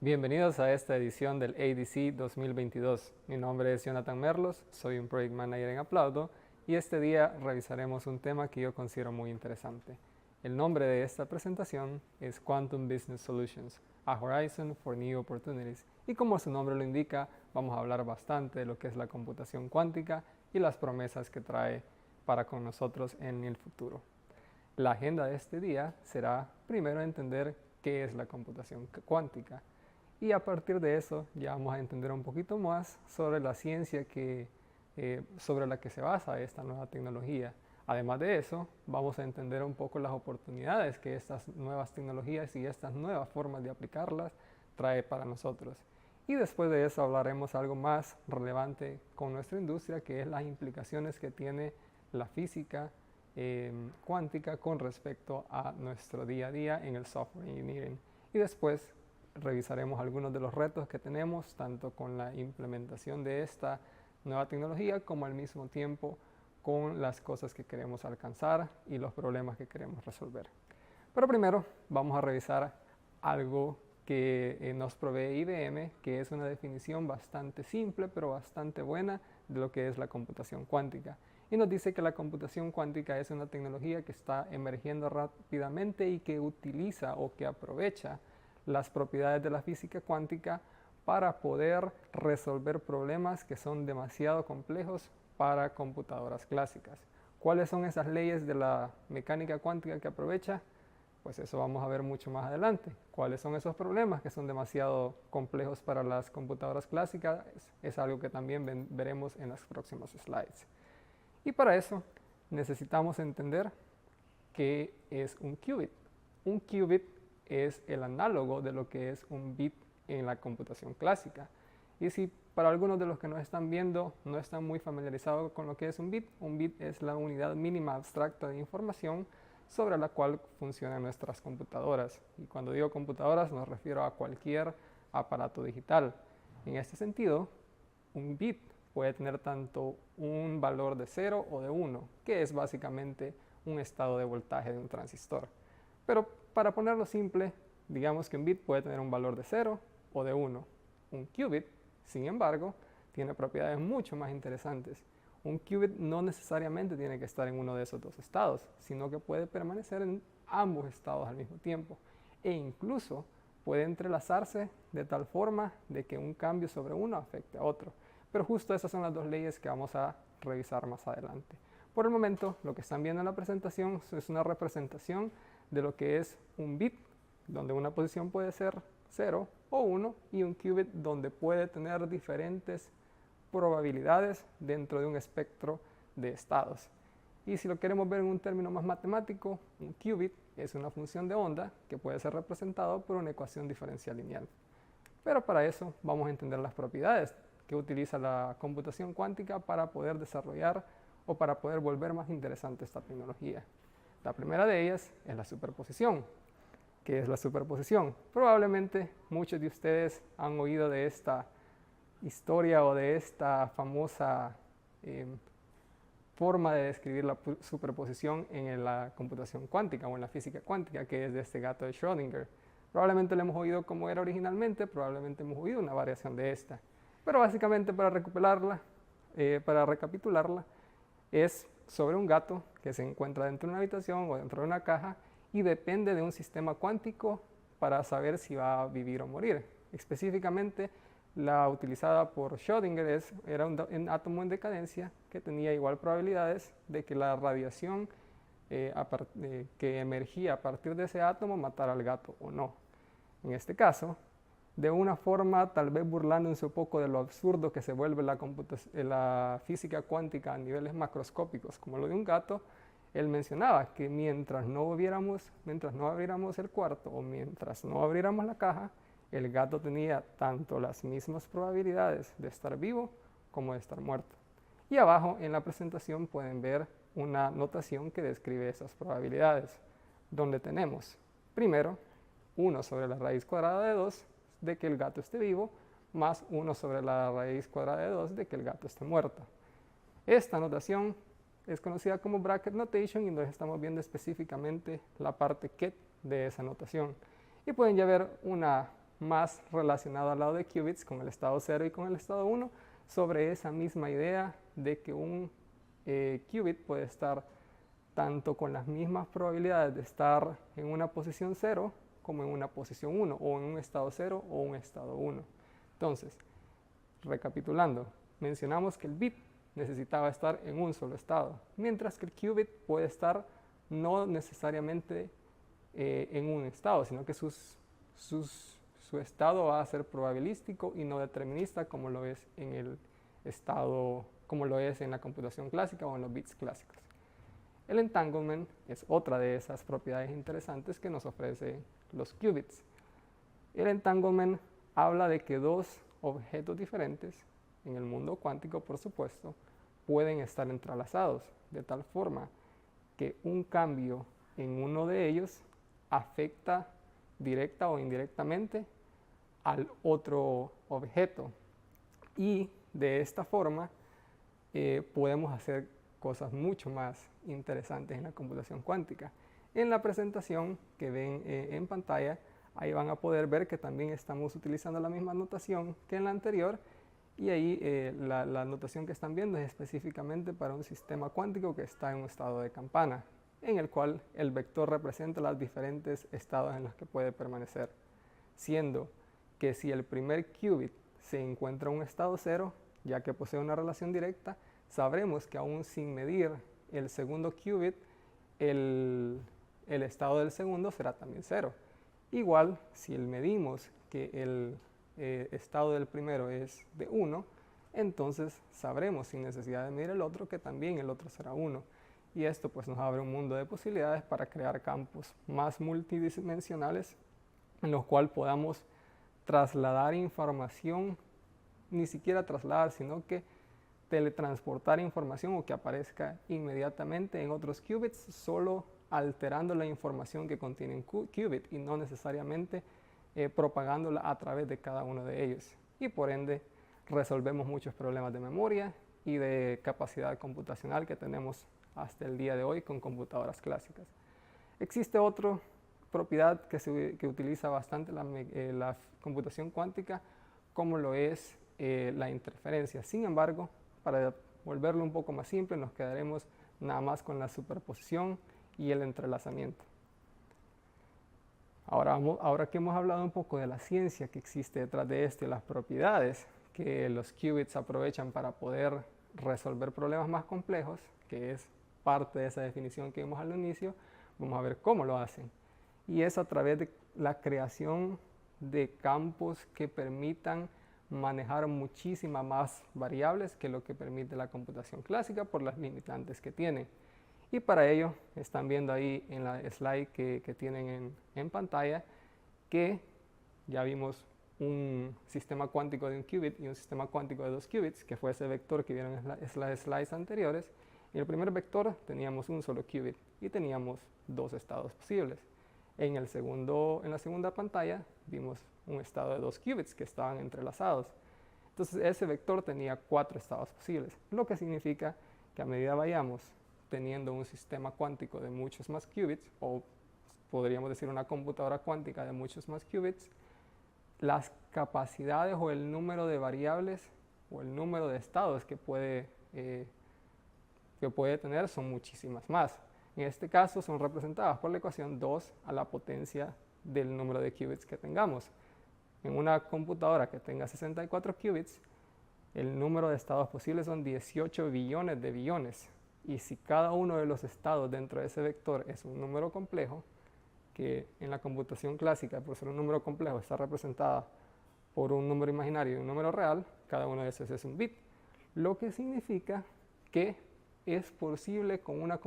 Bienvenidos a esta edición del ADC 2022. Mi nombre es Jonathan Merlos, soy un Project Manager en Aplaudo y este día revisaremos un tema que yo considero muy interesante. El nombre de esta presentación es Quantum Business Solutions, a Horizon for New Opportunities, y como su nombre lo indica, vamos a hablar bastante de lo que es la computación cuántica y las promesas que trae para con nosotros en el futuro. La agenda de este día será primero entender qué es la computación cuántica, y a partir de eso ya vamos a entender un poquito más sobre la ciencia sobre la que se basa esta nueva tecnología. Además de eso, vamos a entender un poco las oportunidades que estas nuevas tecnologías y estas nuevas formas de aplicarlas trae para nosotros. Y después de eso hablaremos algo más relevante con nuestra industria, que es las implicaciones que tiene la física cuántica con respecto a nuestro día a día en el software engineering. Y después revisaremos algunos de los retos que tenemos, tanto con la implementación de esta nueva tecnología como al mismo tiempo con las cosas que queremos alcanzar y los problemas que queremos resolver. Pero primero vamos a revisar algo que nos provee IBM, que es una definición bastante simple pero bastante buena de lo que es la computación cuántica. Y nos dice que la computación cuántica es una tecnología que está emergiendo rápidamente y que utiliza o que aprovecha las propiedades de la física cuántica para poder resolver problemas que son demasiado complejos para computadoras clásicas. ¿Cuáles son esas leyes de la mecánica cuántica que aprovecha? Pues eso vamos a ver mucho más adelante. ¿Cuáles son esos problemas que son demasiado complejos para las computadoras clásicas? Es algo que también veremos en las próximas slides. Y para eso necesitamos entender qué es un qubit. Un qubit es el análogo de lo que es un bit en la computación clásica. Y si para algunos de los que nos están viendo no están muy familiarizados con lo que es un bit es la unidad mínima abstracta de información sobre la cual funcionan nuestras computadoras. Y cuando digo computadoras me refiero a cualquier aparato digital. En este sentido, un bit puede tener tanto un valor de 0 o de 1, que es básicamente un estado de voltaje de un transistor. Pero para ponerlo simple, digamos que un bit puede tener un valor de 0 o de 1. Un qubit, sin embargo, tiene propiedades mucho más interesantes. Un qubit no necesariamente tiene que estar en uno de esos dos estados, sino que puede permanecer en ambos estados al mismo tiempo. E incluso puede entrelazarse de tal forma de que un cambio sobre uno afecte a otro. Pero justo esas son las dos leyes que vamos a revisar más adelante. Por el momento, lo que están viendo en la presentación es una representación de lo que es un bit, donde una posición puede ser 0 o 1, y un qubit donde puede tener diferentes probabilidades dentro de un espectro de estados. Y si lo queremos ver en un término más matemático, un qubit es una función de onda que puede ser representado por una ecuación diferencial lineal. Pero para eso vamos a entender las propiedades que utiliza la computación cuántica para poder desarrollar o para poder volver más interesante esta tecnología. La primera de ellas es la superposición. ¿Qué es la superposición? Probablemente muchos de ustedes han oído de esta historia o de esta famosa forma de describir la superposición en la computación cuántica o en la física cuántica, que es de este gato de Schrödinger. Probablemente le hemos oído como era originalmente, probablemente hemos oído una variación de esta. Pero básicamente para recapitularla, es sobre un gato que se encuentra dentro de una habitación o dentro de una caja y depende de un sistema cuántico para saber si va a vivir o morir. Específicamente, la utilizada por Schrödinger era un átomo en decadencia que tenía igual probabilidades de que la radiación que emergía a partir de ese átomo matara al gato o no. En este caso, de una forma tal vez burlándose un poco de lo absurdo que se vuelve la física cuántica a niveles macroscópicos, como lo de un gato, él mencionaba que mientras no abriéramos el cuarto o mientras no abriéramos la caja, el gato tenía tanto las mismas probabilidades de estar vivo como de estar muerto. Y abajo en la presentación pueden ver una notación que describe esas probabilidades, donde tenemos, primero, 1 sobre la raíz cuadrada de 2 de que el gato esté vivo, más 1 sobre la raíz cuadrada de 2 de que el gato esté muerto. Esta notación es conocida como bracket notation y nos estamos viendo específicamente la parte ket de esa notación. Y pueden ya ver una más relacionado al lado de qubits, con el estado 0 y con el estado 1, sobre esa misma idea de que un qubit puede estar tanto con las mismas probabilidades de estar en una posición 0 como en una posición 1, o en un estado 0 o un estado 1. Entonces, recapitulando, mencionamos que el bit necesitaba estar en un solo estado, mientras que el qubit puede estar no necesariamente en un estado, sino que su estado va a ser probabilístico y no determinista, como lo es en el estado, como lo es en la computación clásica o en los bits clásicos. El entanglement es otra de esas propiedades interesantes que nos ofrece los qubits. El entanglement habla de que dos objetos diferentes, en el mundo cuántico por supuesto, pueden estar entrelazados de tal forma que un cambio en uno de ellos afecta directa o indirectamente al otro objeto, y de esta forma podemos hacer cosas mucho más interesantes en la computación cuántica. En la presentación que ven en pantalla, ahí van a poder ver que también estamos utilizando la misma notación que en la anterior, y ahí la notación que están viendo es específicamente para un sistema cuántico que está en un estado de campana, en el cual el vector representa los diferentes estados en los que puede permanecer, siendo que si el primer qubit se encuentra en un estado 0, ya que posee una relación directa, sabremos que aún sin medir el segundo qubit, el estado del segundo será también 0. Igual, si medimos que el estado del primero es de 1, entonces sabremos sin necesidad de medir el otro que también el otro será 1. Y esto pues nos abre un mundo de posibilidades para crear campos más multidimensionales en los cuales podamos trasladar información, ni siquiera trasladar, sino que teletransportar información o que aparezca inmediatamente en otros qubits, solo alterando la información que contiene un qubit y no necesariamente propagándola a través de cada uno de ellos. Y por ende resolvemos muchos problemas de memoria y de capacidad computacional que tenemos hasta el día de hoy con computadoras clásicas. Existe otra propiedad que utiliza bastante la computación cuántica, como lo es la interferencia. Sin embargo, para volverlo un poco más simple, nos quedaremos nada más con la superposición y el entrelazamiento. Ahora que hemos hablado un poco de la ciencia que existe detrás de esto y las propiedades que los qubits aprovechan para poder resolver problemas más complejos, que es parte de esa definición que vimos al inicio, vamos a ver cómo lo hacen. Y es a través de la creación de campos que permitan manejar muchísimas más variables que lo que permite la computación clásica por las limitantes que tiene. Y para ello están viendo ahí en la slide que tienen en pantalla que ya vimos un sistema cuántico de un qubit y un sistema cuántico de 2 qubits, que fue ese vector que vieron en las slides anteriores. En el primer vector teníamos un solo qubit y teníamos dos estados posibles. En la segunda pantalla vimos un estado de 2 qubits que estaban entrelazados. Entonces ese vector tenía 4 estados posibles, lo que significa que a medida vayamos teniendo un sistema cuántico de muchos más qubits, o podríamos decir una computadora cuántica de muchos más qubits, las capacidades o el número de variables o el número de estados que puede tener son muchísimas más. En este caso son representadas por la ecuación 2 a la potencia del número de qubits que tengamos. En una computadora que tenga 64 qubits, el número de estados posibles son 18 billones de billones. Y si cada uno de los estados dentro de ese vector es un número complejo, que en la computación clásica, por ser un número complejo, está representada por un número imaginario y un número real, cada uno de esos es un bit. Lo que significa que es posible con una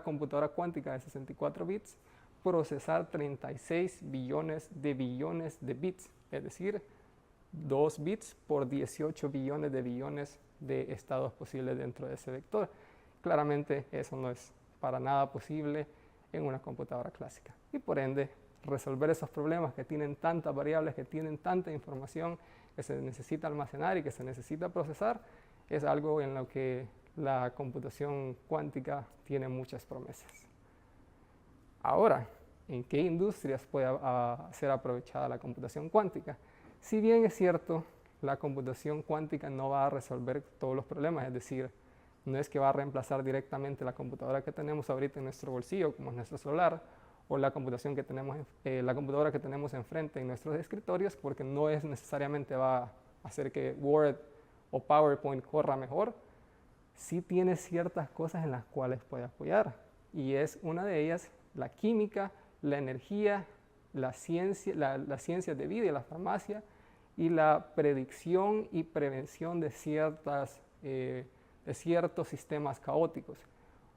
computadora cuántica de 64 bits procesar 36 billones de bits, es decir, 2 bits por 18 billones de estados posibles dentro de ese vector. Claramente eso no es para nada posible en una computadora clásica. Y por ende, resolver esos problemas que tienen tantas variables, que tienen tanta información, que se necesita almacenar y que se necesita procesar, es algo en lo que la computación cuántica tiene muchas promesas. Ahora, en qué industrias puede ser aprovechada la computación cuántica. Si bien es cierto, la computación cuántica no va a resolver todos los problemas, es decir, no es que va a reemplazar directamente la computadora que tenemos ahorita en nuestro bolsillo, como es nuestro celular, o la computadora que tenemos enfrente en nuestros escritorios, porque no es necesariamente va a hacer que Word o PowerPoint corra mejor. Sí tiene ciertas cosas en las cuales puede apoyar, y es una de ellas la química, la energía, las ciencias de vida y la farmacia, y la predicción y prevención de ciertos sistemas caóticos.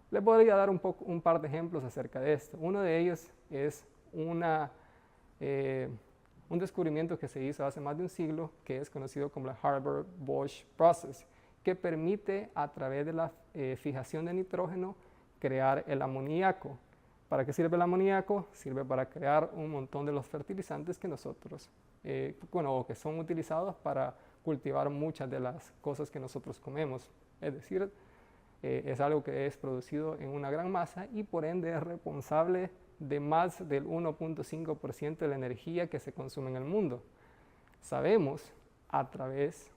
Les podría dar un par de ejemplos acerca de esto. Uno de ellos es un descubrimiento que se hizo hace más de un siglo, que es conocido como la Haber-Bosch Process, que permite a través de la fijación de nitrógeno crear el amoníaco. ¿Para qué sirve el amoníaco? Sirve para crear un montón de los fertilizantes que nosotros, que son utilizados para cultivar muchas de las cosas que nosotros comemos. Es decir, es algo que es producido en una gran masa y por ende es responsable de más del 1.5% de la energía que se consume en el mundo. Sabemos a través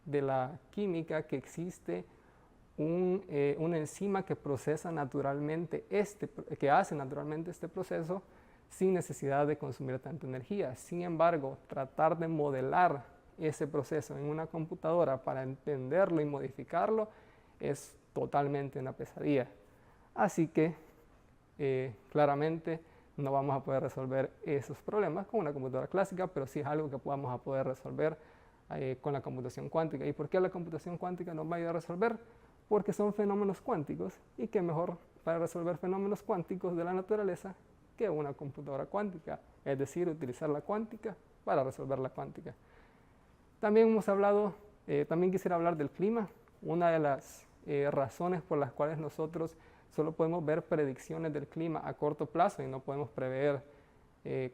de la química que existe una enzima que procesa naturalmente que hace naturalmente este proceso sin necesidad de consumir tanta energía. Sin embargo, tratar de modelar ese proceso en una computadora para entenderlo y modificarlo es totalmente una pesadilla. Así que claramente no vamos a poder resolver esos problemas con una computadora clásica, pero sí es algo que vamos a poder resolver con la computación cuántica. ¿Y por qué la computación cuántica nos va a ayudar a resolver? Porque son fenómenos cuánticos, y qué mejor para resolver fenómenos cuánticos de la naturaleza que una computadora cuántica, es decir, utilizar la cuántica para resolver la cuántica. También también quisiera hablar del clima. Una de las razones por las cuales nosotros solo podemos ver predicciones del clima a corto plazo y no podemos prever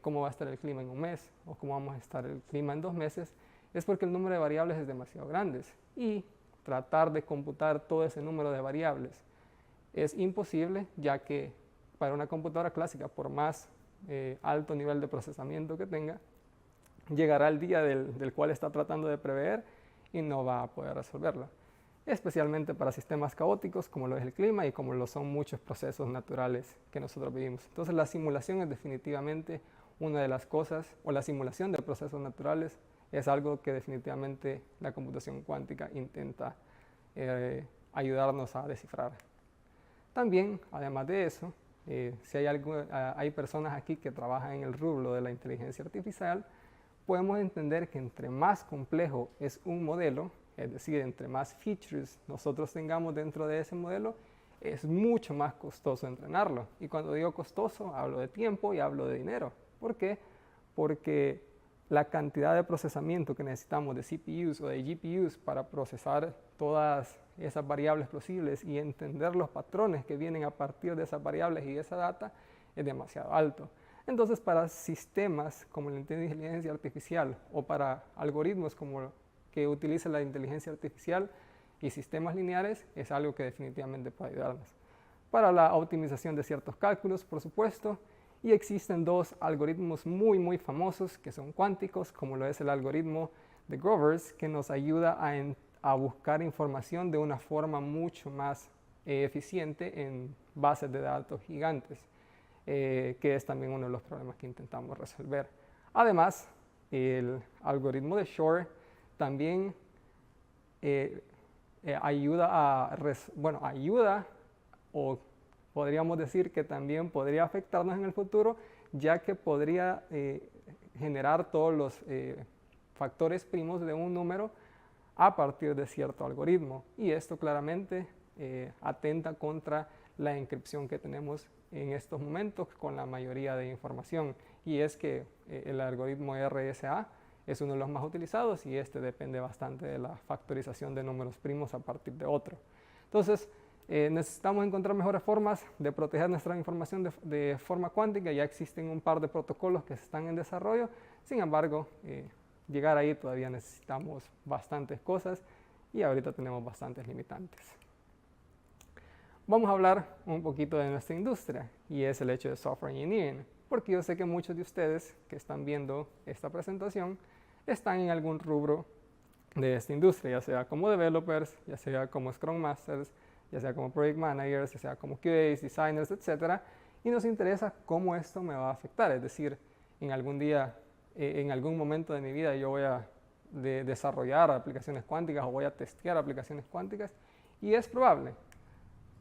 cómo va a estar el clima en un mes o cómo vamos a estar el clima en 2 meses, es porque el número de variables es demasiado grande, y tratar de computar todo ese número de variables es imposible, ya que para una computadora clásica, por más alto nivel de procesamiento que tenga, llegará el día del cual está tratando de prever y no va a poder resolverla, especialmente para sistemas caóticos como lo es el clima y como lo son muchos procesos naturales que nosotros vivimos. Entonces la simulación es definitivamente una de las cosas, o la simulación de procesos naturales es algo que definitivamente la computación cuántica intenta ayudarnos a descifrar. También, además de eso, si hay personas aquí que trabajan en el rubro de la inteligencia artificial, podemos entender que entre más complejo es un modelo, es decir, entre más features nosotros tengamos dentro de ese modelo, es mucho más costoso entrenarlo. Y cuando digo costoso, hablo de tiempo y hablo de dinero. ¿Por qué? Porque la cantidad de procesamiento que necesitamos de CPUs o de GPUs para procesar todas esas variables posibles y entender los patrones que vienen a partir de esas variables y de esa data es demasiado alto. Entonces, para sistemas como la inteligencia artificial o para algoritmos como que utiliza la inteligencia artificial y sistemas lineares, es algo que definitivamente puede ayudarnos. Para la optimización de ciertos cálculos, por supuesto, y existen 2 algoritmos muy famosos que son cuánticos, como lo es el algoritmo de Grover's, que nos ayuda a buscar información de una forma mucho más eficiente en bases de datos gigantes, que es también uno de los problemas que intentamos resolver. Además, el algoritmo de Shor también ayuda o podríamos decir que también podría afectarnos en el futuro, ya que podría generar todos los factores primos de un número a partir de cierto algoritmo. Y esto claramente atenta contra la encripción que tenemos en estos momentos con la mayoría de información. Y es que el algoritmo RSA es uno de los más utilizados, y este depende bastante de la factorización de números primos a partir de otro. Entonces, necesitamos encontrar mejores formas de proteger nuestra información de forma cuántica. Ya existen un par de protocolos que están en desarrollo. Sin embargo, llegar ahí todavía necesitamos bastantes cosas, y ahorita tenemos bastantes limitantes. vamos a hablar un poquito de nuestra industria y es el hecho de software engineering, porque yo sé que muchos de ustedes que están viendo esta presentación están en algún rubro de esta industria, ya sea como developers, ya sea como Scrum Masters, ya sea como Project Managers, ya sea como QAs, designers, etc. Y nos interesa cómo esto me va a afectar, es decir, en algún día, en algún momento de mi vida yo voy a desarrollar aplicaciones cuánticas o voy a testear aplicaciones cuánticas y es probable.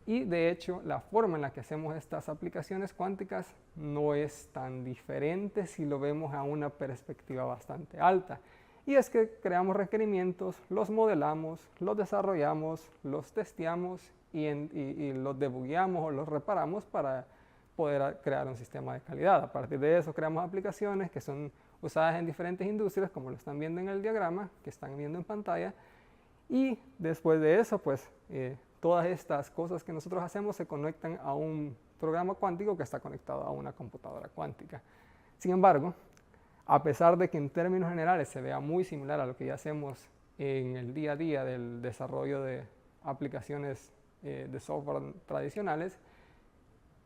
Y de hecho, la forma en la que hacemos estas aplicaciones cuánticas no es tan diferente si lo vemos a una perspectiva bastante alta. Y es que creamos requerimientos, los modelamos, los desarrollamos, los testeamos y los debugueamos o los reparamos para poder crear un sistema de calidad. A partir de eso creamos aplicaciones que son usadas en diferentes industrias, como lo están viendo en el diagrama, que están viendo en pantalla. Y después de eso, pues todas estas cosas que nosotros hacemos se conectan a un programa cuántico que está conectado a una computadora cuántica. Sin embargo, a pesar de que en términos generales se vea muy similar a lo que ya hacemos en el día a día del desarrollo de aplicaciones de software tradicionales,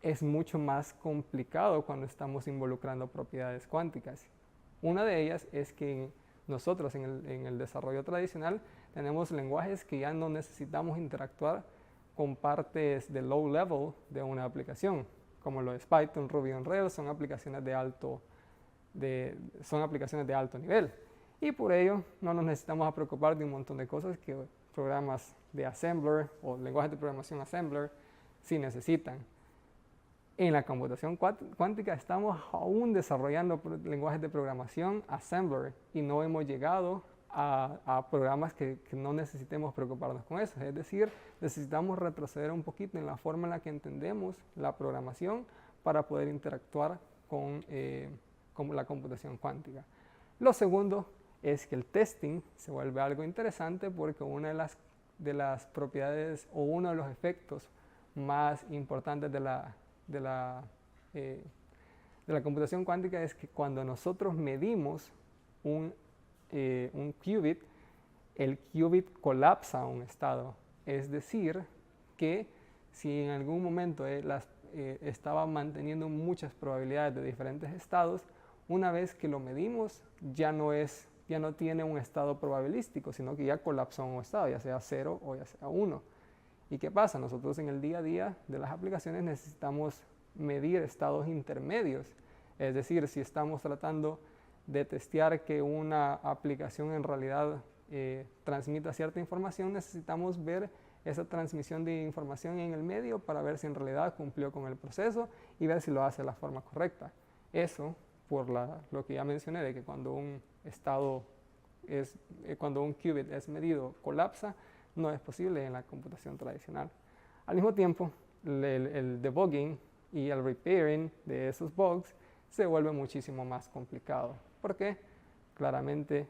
es mucho más complicado cuando estamos involucrando propiedades cuánticas. Una de ellas es que nosotros en el desarrollo tradicional tenemos lenguajes que ya no necesitamos interactuar con partes de low level de una aplicación, como lo es Python, Ruby on Rails, son aplicaciones de alto nivel. Y por ello no nos necesitamos preocupar de un montón de cosas que programas de assembler o lenguajes de programación assembler sí necesitan. En la computación cuántica estamos aún desarrollando lenguajes de programación assembler y no hemos llegado a programas que no necesitemos preocuparnos con eso. Es decir, necesitamos retroceder un poquito en la forma en la que entendemos la programación para poder interactuar con la computación cuántica. Lo segundo es que el testing se vuelve algo interesante porque una de las propiedades o uno de los efectos más importantes de la computación cuántica es que cuando nosotros medimos un qubit, el qubit colapsa un estado. Es decir, que si en algún momento estaba manteniendo muchas probabilidades de diferentes estados, una vez que lo medimos ya no tiene un estado probabilístico, sino que ya colapsó un estado, ya sea 0 o ya sea 1. ¿Y qué pasa? Nosotros en el día a día de las aplicaciones necesitamos medir estados intermedios. Es decir, si estamos tratando de testear que una aplicación en realidad transmita cierta información, necesitamos ver esa transmisión de información en el medio para ver si en realidad cumplió con el proceso y ver si lo hace de la forma correcta. Eso por lo que ya mencioné, de que cuando un qubit es medido colapsa, no es posible en la computación tradicional. Al mismo tiempo, el debugging y el repairing de esos bugs se vuelve muchísimo más complicado. ¿Por qué? Claramente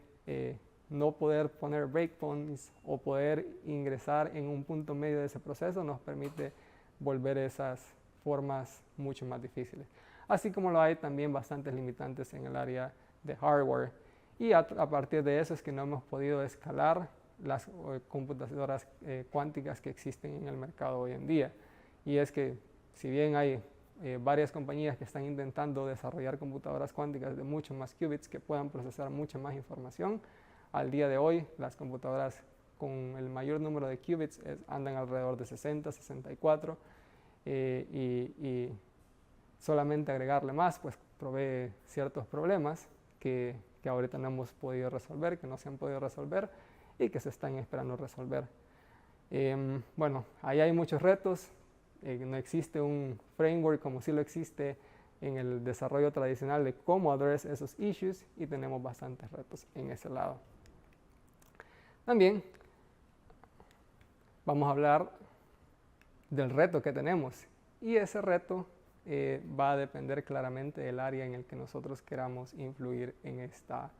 no poder poner breakpoints o poder ingresar en un punto medio de ese proceso nos permite volver esas formas mucho más difíciles. Así como lo hay también bastantes limitantes en el área de hardware. Y a partir de eso es que no hemos podido escalar las computadoras cuánticas que existen en el mercado hoy en día. Y es que si bien hay varias compañías que están intentando desarrollar computadoras cuánticas de muchos más qubits que puedan procesar mucha más información, al día de hoy las computadoras con el mayor número de qubits andan alrededor de 60, 64 y solamente agregarle más pues provee ciertos problemas que ahorita no hemos podido resolver, que no se han podido resolver y que se están esperando resolver. Bueno, ahí hay muchos retos. No existe un framework como sí lo existe en el desarrollo tradicional de cómo address esos issues y tenemos bastantes retos en ese lado. También vamos a hablar del reto que tenemos y ese reto va a depender claramente del área en el que nosotros queramos influir en esta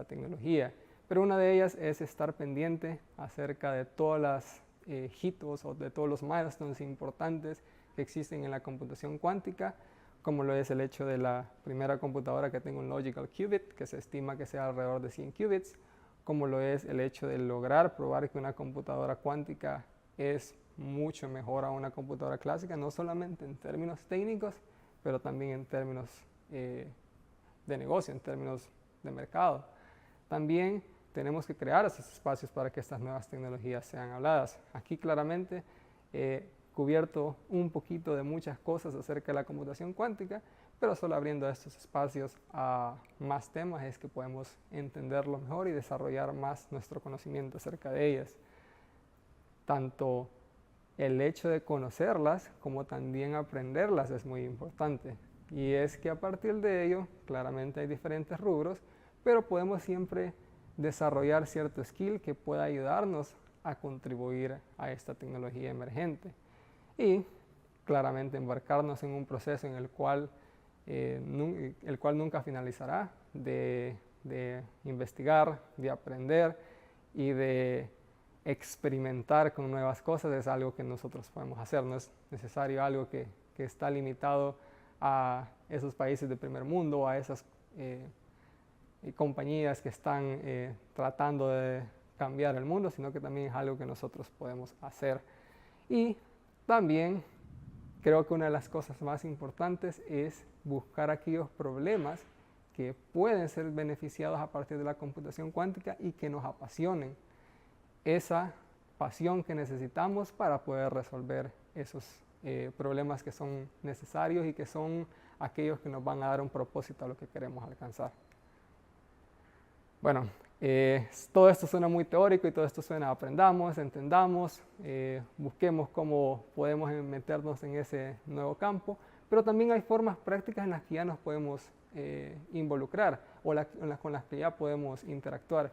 tecnología. Pero una de ellas es estar pendiente acerca de todas las hitos o de todos los milestones importantes que existen en la computación cuántica, como lo es el hecho de la primera computadora que tenga un logical qubit, que se estima que sea alrededor de 100 qubits, como lo es el hecho de lograr probar que una computadora cuántica es mucho mejor a una computadora clásica, no solamente en términos técnicos, pero también en términos de negocio, en términos de mercado. También tenemos que crear esos espacios para que estas nuevas tecnologías sean habladas. Aquí claramente he cubierto un poquito de muchas cosas acerca de la computación cuántica, pero solo abriendo estos espacios a más temas es que podemos entenderlo mejor y desarrollar más nuestro conocimiento acerca de ellas. Tanto el hecho de conocerlas como también aprenderlas es muy importante. Y es que a partir de ello, claramente hay diferentes rubros, pero podemos siempre desarrollar cierto skill que pueda ayudarnos a contribuir a esta tecnología emergente. Y claramente embarcarnos en un proceso en el cual nunca finalizará, de investigar, de aprender y de experimentar con nuevas cosas es algo que nosotros podemos hacer. No es necesario algo que está limitado a esos países de primer mundo, a esas compañías que están tratando de cambiar el mundo, sino que también es algo que nosotros podemos hacer. Y también creo que una de las cosas más importantes es buscar aquellos problemas que pueden ser beneficiados a partir de la computación cuántica y que nos apasionen. Esa pasión que necesitamos para poder resolver esos problemas que son necesarios y que son aquellos que nos van a dar un propósito a lo que queremos alcanzar. Bueno, todo esto suena muy teórico y todo esto suena aprendamos, entendamos, busquemos cómo podemos meternos en ese nuevo campo, pero también hay formas prácticas en las que ya nos podemos involucrar o con las que ya podemos interactuar.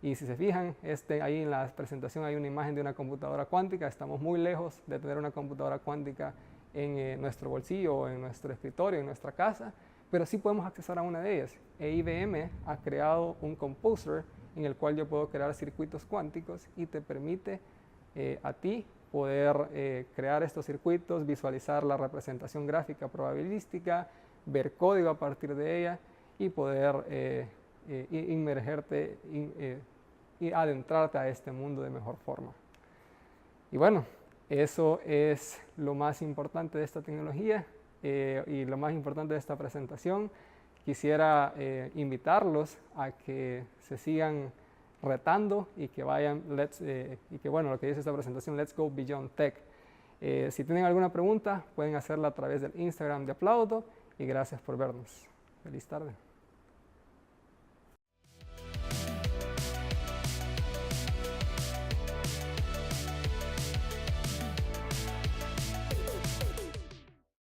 Y si se fijan, ahí en la presentación hay una imagen de una computadora cuántica. Estamos muy lejos de tener una computadora cuántica en nuestro bolsillo o en nuestro escritorio, en nuestra casa, pero sí podemos accesar a una de ellas. IBM ha creado un composer en el cual yo puedo crear circuitos cuánticos y te permite a ti poder crear estos circuitos, visualizar la representación gráfica probabilística, ver código a partir de ella y poder inmergerte y adentrarte a este mundo de mejor forma. Y bueno, eso es lo más importante de esta tecnología y lo más importante de esta presentación. Quisiera invitarlos a que se sigan retando y que vayan, y que bueno, lo que dice esta presentación, Let's Go Beyond Tech. Si tienen alguna pregunta, pueden hacerla a través del Instagram de Aplaudo y gracias por vernos. Feliz tarde.